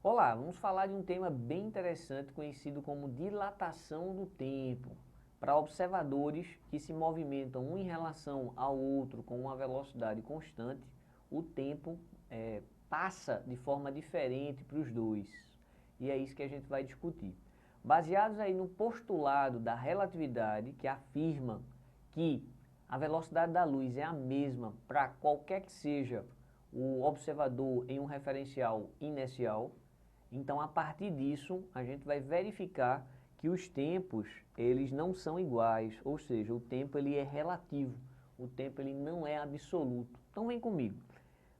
Olá, vamos falar de um tema bem interessante conhecido como dilatação do tempo. Para observadores que se movimentam um em relação ao outro com uma velocidade constante, o tempo passa de forma diferente para os dois. E é isso que a gente vai discutir. Baseados aí no postulado da relatividade, que afirma que a velocidade da luz é a mesma para qualquer que seja o observador em um referencial inercial. Então, a partir disso, a gente vai verificar que os tempos, eles não são iguais, ou seja, o tempo ele é relativo, o tempo ele não é absoluto. Então, vem comigo.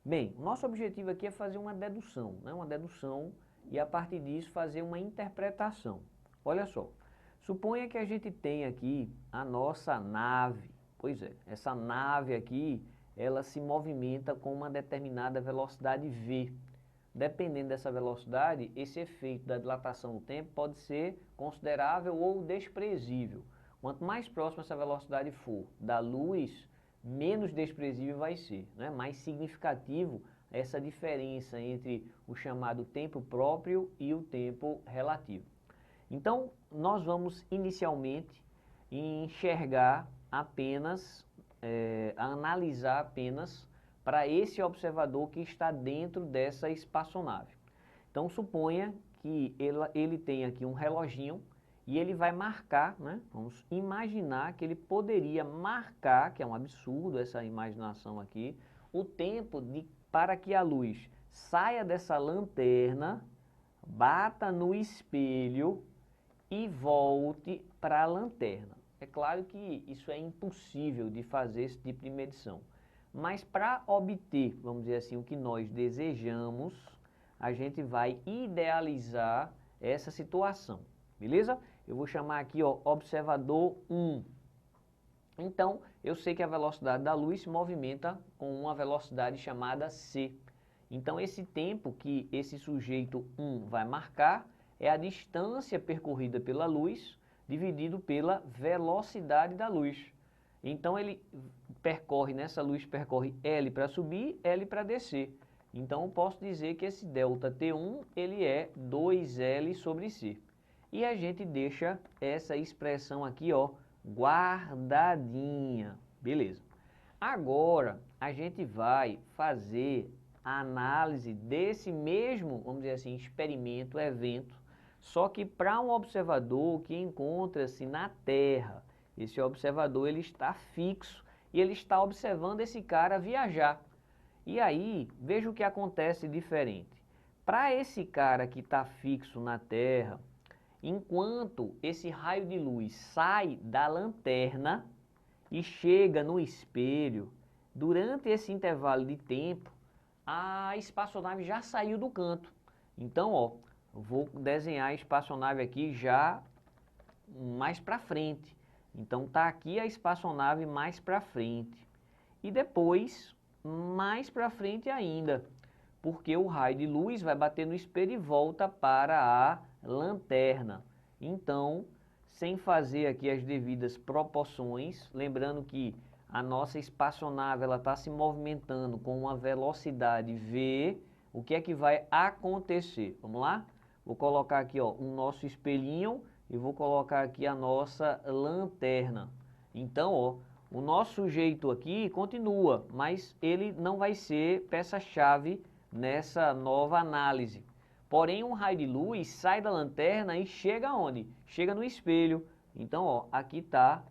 Bem, o nosso objetivo aqui é fazer uma dedução, né? Uma dedução e a partir disso fazer uma interpretação. Olha só, suponha que a gente tem aqui a nossa nave. Pois é, essa nave aqui, ela se movimenta com uma determinada velocidade v. Dependendo dessa velocidade, esse efeito da dilatação do tempo pode ser considerável ou desprezível. Quanto mais próxima essa velocidade for da luz, menos desprezível vai ser, né? Mais significativo essa diferença entre o chamado tempo próprio e o tempo relativo. Então, nós vamos inicialmente enxergar apenas, analisar apenas para esse observador que está dentro dessa espaçonave. Então, suponha que ele tem aqui um reloginho e ele vai marcar, né? Vamos imaginar que ele poderia marcar, que é um absurdo essa imaginação aqui, o tempo para que a luz saia dessa lanterna, bata no espelho e volte para a lanterna. É claro que isso é impossível de fazer esse tipo de medição. Mas para obter, vamos dizer assim, o que nós desejamos, a gente vai idealizar essa situação, beleza? Eu vou chamar aqui, ó, observador 1. Então, eu sei que a velocidade da luz se movimenta com uma velocidade chamada c. Então, esse tempo que esse sujeito 1 vai marcar é a distância percorrida pela luz dividido pela velocidade da luz. Então, nessa luz percorre L para subir, L para descer. Então, eu posso dizer que esse delta T1 ele é 2L sobre C. E a gente deixa essa expressão aqui, ó, guardadinha. Beleza. Agora, a gente vai fazer a análise desse mesmo, vamos dizer assim, experimento, evento, só que para um observador que encontra-se na Terra. Esse observador ele está fixo e ele está observando esse cara viajar. E aí, veja o que acontece diferente. Para esse cara que está fixo na Terra, enquanto esse raio de luz sai da lanterna e chega no espelho, durante esse intervalo de tempo, a espaçonave já saiu do canto. Então, ó, vou desenhar a espaçonave aqui já mais para frente. Então tá aqui a espaçonave mais para frente. E depois, mais para frente ainda, porque o raio de luz vai bater no espelho e volta para a lanterna. Então, sem fazer aqui as devidas proporções, lembrando que a nossa espaçonave ela está se movimentando com uma velocidade v, o que é que vai acontecer? Vamos lá? Vou colocar aqui, ó, o nosso espelhinho e vou colocar aqui a nossa lanterna. Então, ó, o nosso sujeito aqui continua, mas ele não vai ser peça-chave nessa nova análise. Porém, um raio de luz sai da lanterna e chega aonde? Chega no espelho. Então, ó, aqui está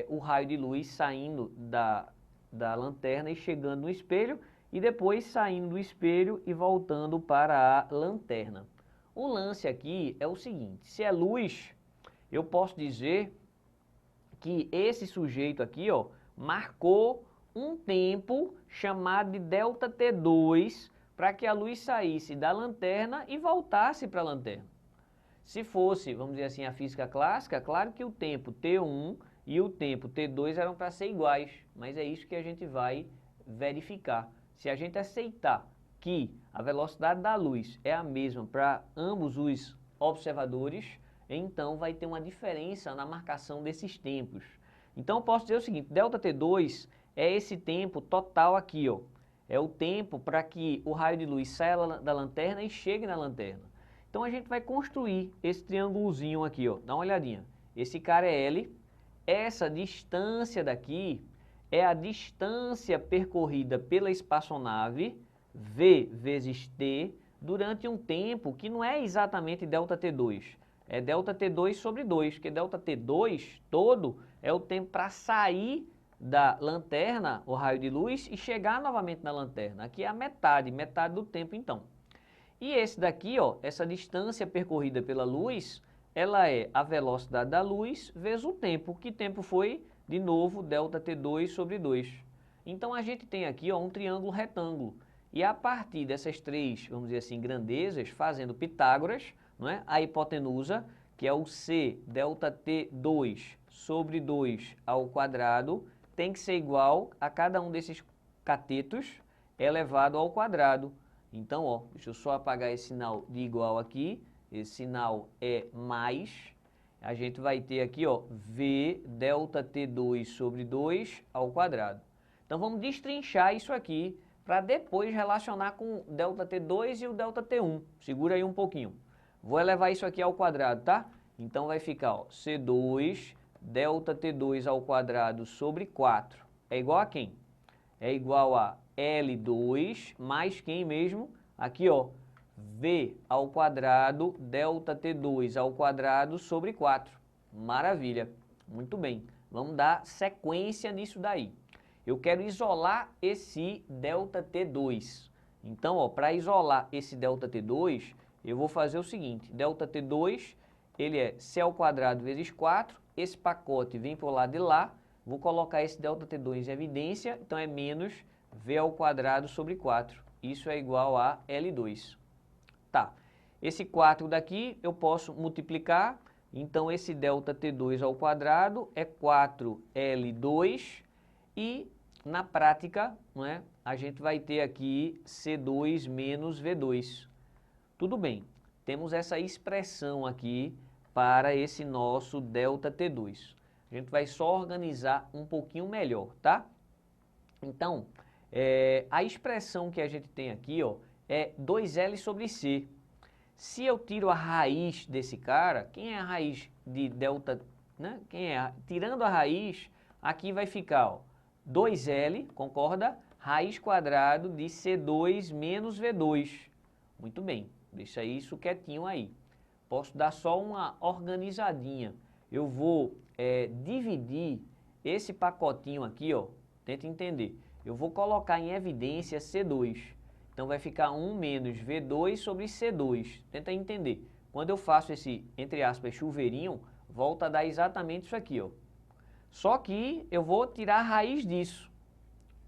o raio de luz saindo da lanterna e chegando no espelho e depois saindo do espelho e voltando para a lanterna. O lance aqui é o seguinte, se é luz, eu posso dizer que esse sujeito aqui, ó, marcou um tempo chamado de delta T2 para que a luz saísse da lanterna e voltasse para a lanterna. Se fosse, vamos dizer assim, a física clássica, claro que o tempo T1 e o tempo T2 eram para ser iguais, mas é isso que a gente vai verificar. Se a gente aceitar que a velocidade da luz é a mesma para ambos os observadores, então vai ter uma diferença na marcação desses tempos. Então eu posso dizer o seguinte, delta T2 é esse tempo total aqui, ó. é o tempo para que o raio de luz saia da lanterna e chegue na lanterna. Então a gente vai construir esse triângulozinho aqui, ó. Dá uma olhadinha. Esse cara é L, essa distância daqui é a distância percorrida pela espaçonave, V vezes T, durante um tempo que não é exatamente ΔT2, é ΔT2 sobre 2, porque ΔT2 todo é o tempo para sair da lanterna, o raio de luz, e chegar novamente na lanterna. Aqui é a metade do tempo então. E esse daqui, ó, essa distância percorrida pela luz, ela é a velocidade da luz vezes o tempo. Que tempo foi? De novo, ΔT2 sobre 2. Então a gente tem aqui, ó, um triângulo retângulo. E a partir dessas três, vamos dizer assim, grandezas, fazendo Pitágoras, não é? A hipotenusa, que é o C ΔT2 sobre 2 ao quadrado, tem que ser igual a cada um desses catetos elevado ao quadrado. Então, ó, deixa eu só apagar esse sinal de igual aqui. Esse sinal é mais. A gente vai ter aqui, ó, V ΔT2 sobre 2 ao quadrado. Então, vamos destrinchar isso aqui para depois relacionar com o ΔT2 e o ΔT1. Segura aí um pouquinho. Vou elevar isso aqui ao quadrado, tá? Então, vai ficar, ó, C2 ΔT2 ao quadrado sobre 4. É igual a quem? É igual a L2 mais quem mesmo? Aqui, ó, V ao quadrado ΔT2 ao quadrado sobre 4. Maravilha. Muito bem. Vamos dar sequência nisso daí. Eu quero isolar esse ΔT2. Então, ó, para isolar esse ΔT2, eu vou fazer o seguinte. ΔT2, ele é C ao quadrado vezes 4. Esse pacote vem para o lado de lá. Vou colocar esse ΔT2 em evidência. Então, é menos V ao quadrado sobre 4. Isso é igual a L2. Tá. Esse 4 daqui eu posso multiplicar. Então, esse ΔT2 ao quadrado é 4L2. E, na prática, não é, a gente vai ter aqui C2 menos V2. Tudo bem. Temos essa expressão aqui para esse nosso ΔT2. A gente vai só organizar um pouquinho melhor, tá? Então, a expressão que a gente tem aqui, ó, é 2L sobre C. Se eu tiro a raiz desse cara, quem é a raiz de delta, né? Tirando a raiz, aqui vai ficar, ó, 2L, concorda? Raiz quadrado de C2 menos V2. Muito bem, deixa isso quietinho aí. Posso dar só uma organizadinha. Eu vou dividir esse pacotinho aqui, ó, tenta entender. Eu vou colocar em evidência C2. Então, vai ficar 1 menos V2 sobre C2. Tenta entender. Quando eu faço esse, entre aspas, chuveirinho, volta a dar exatamente isso aqui, ó. Só que eu vou tirar a raiz disso.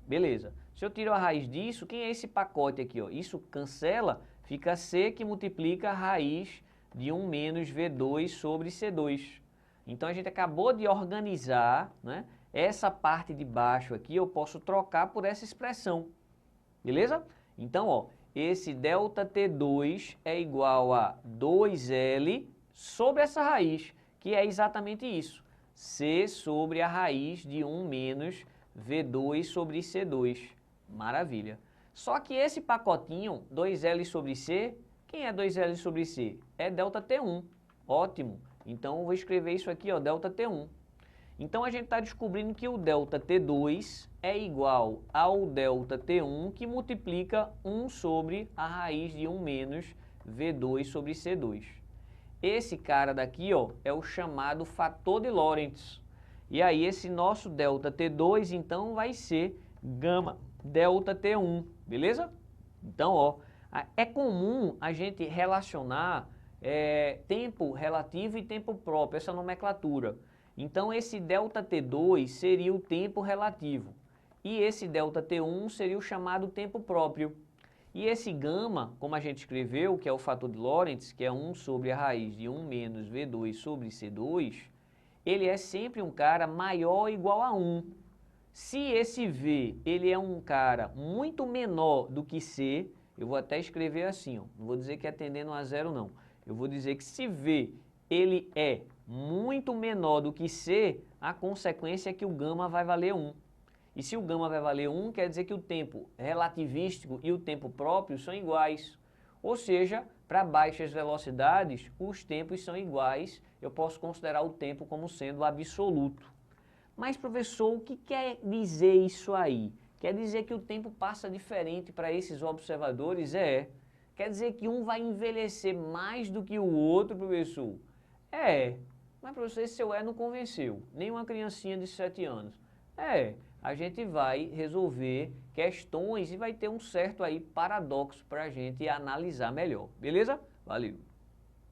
Beleza. Se eu tiro a raiz disso, quem é esse pacote aqui, ó? Isso cancela, fica C que multiplica a raiz de 1 menos V2 sobre C2. Então, a gente acabou de organizar, né? Essa parte de baixo aqui eu posso trocar por essa expressão. Beleza? Então, ó, esse ΔT2 é igual a 2L sobre essa raiz, que é exatamente isso. C sobre a raiz de 1 menos V2 sobre C2. Maravilha. Só que esse pacotinho, 2L sobre C, quem é 2L sobre C? É ΔT1. Ótimo. Então, eu vou escrever isso aqui, ó, ΔT1. Então, a gente está descobrindo que o ΔT2 é igual ao ΔT1, que multiplica 1 sobre a raiz de 1 menos V2 sobre C2. Esse cara daqui, ó, é o chamado fator de Lorentz. E aí, esse nosso ΔT2, então, vai ser gama ΔT1, beleza? Então, ó, é comum a gente relacionar tempo relativo e tempo próprio, essa nomenclatura. Então, esse ΔT2 seria o tempo relativo e esse ΔT1 seria o chamado tempo próprio. E esse gama, como a gente escreveu, que é o fator de Lorentz, que é 1 sobre a raiz de 1 menos V2 sobre C2, ele é sempre um cara maior ou igual a 1. Se esse V ele é um cara muito menor do que C, eu vou até escrever assim, ó, não vou dizer que é tendendo a zero não. Eu vou dizer que se V ele é muito menor do que C, a consequência é que o gama vai valer 1. E se o gama vai valer 1, quer dizer que o tempo relativístico e o tempo próprio são iguais. Ou seja, para baixas velocidades, os tempos são iguais, eu posso considerar o tempo como sendo absoluto. Mas, professor, o que quer dizer isso aí? Quer dizer que o tempo passa diferente para esses observadores? Quer dizer que um vai envelhecer mais do que o outro, professor? Mas, professor, esse seu não convenceu. Nem uma criancinha de 7 anos. A gente vai resolver questões e vai ter um certo aí paradoxo para a gente analisar melhor. Beleza? Valeu!